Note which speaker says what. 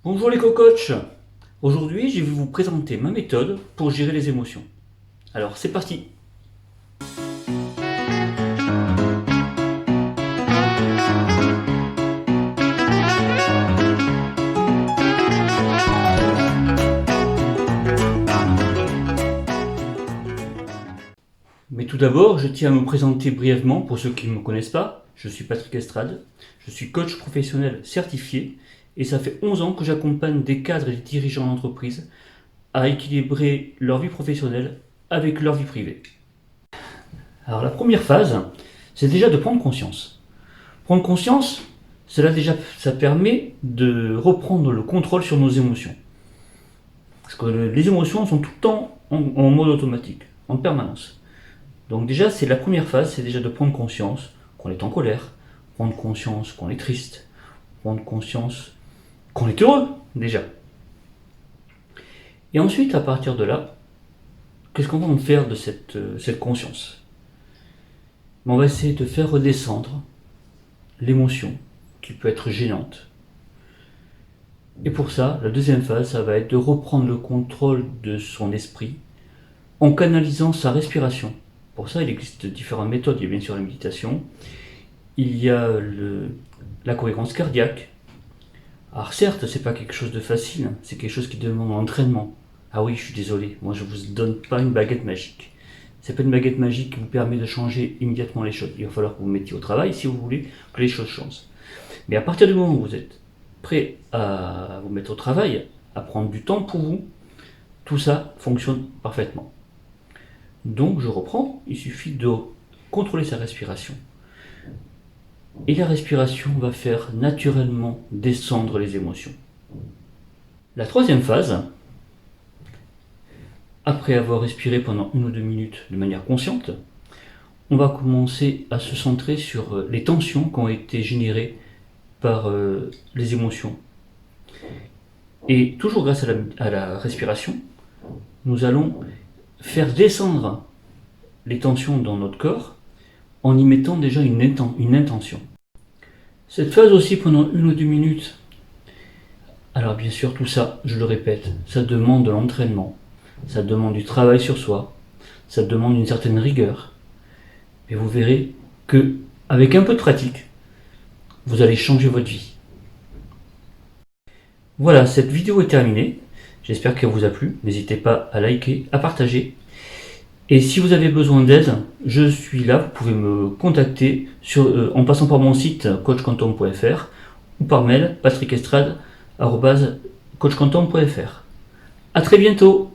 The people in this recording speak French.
Speaker 1: Bonjour les co-coachs. Aujourd'hui, je vais vous présenter ma méthode pour gérer les émotions. Alors, c'est parti. Mais tout d'abord, je tiens à me présenter brièvement pour ceux qui ne me connaissent pas. Je suis Patrick Estrade, je suis coach professionnel certifié et ça fait 11 ans que j'accompagne des cadres et des dirigeants d'entreprise à équilibrer leur vie professionnelle avec leur vie privée. Alors la première phase, c'est déjà de prendre conscience. Prendre conscience, ça permet de reprendre le contrôle sur nos émotions. Parce que les émotions sont tout le temps en mode automatique, en permanence. Donc déjà, c'est la première phase, c'est déjà de prendre conscience qu'on est en colère, prendre conscience qu'on est triste, prendre conscience qu'on est heureux, déjà. Et ensuite, à partir de là, qu'est-ce qu'on va en faire de cette conscience? On va essayer de faire redescendre l'émotion qui peut être gênante. Et pour ça, la deuxième phase, ça va être de reprendre le contrôle de son esprit en canalisant sa respiration. Pour ça, il existe différentes méthodes. Il y a bien sûr la méditation, il y a la cohérence cardiaque. Alors certes, c'est pas quelque chose de facile, c'est quelque chose qui demande un entraînement. Ah oui, je suis désolé, moi je vous donne pas une baguette magique. C'est pas une baguette magique qui vous permet de changer immédiatement les choses. Il va falloir que vous vous mettiez au travail si vous voulez que les choses changent. Mais à partir du moment où vous êtes prêt à vous mettre au travail, à prendre du temps pour vous, tout ça fonctionne parfaitement. Donc je reprends, il suffit de contrôler sa respiration. Et la respiration va faire naturellement descendre les émotions. La troisième phase, après avoir respiré pendant 1 ou 2 minutes de manière consciente, on va commencer à se centrer sur les tensions qui ont été générées par les émotions. Et toujours grâce à la respiration, nous allons faire descendre les tensions dans notre corps en y mettant déjà une intention. Cette phase aussi pendant 1 ou 2 minutes, alors bien sûr tout ça, je le répète, ça demande de l'entraînement, ça demande du travail sur soi, ça demande une certaine rigueur, mais vous verrez que avec un peu de pratique, vous allez changer votre vie. Voilà, cette vidéo est terminée, j'espère qu'elle vous a plu, n'hésitez pas à liker, à partager. Et si vous avez besoin d'aide, je suis là, vous pouvez me contacter en passant par mon site coachquantum.fr ou par mail patrickestrade@coachquantum.fr. A très bientôt.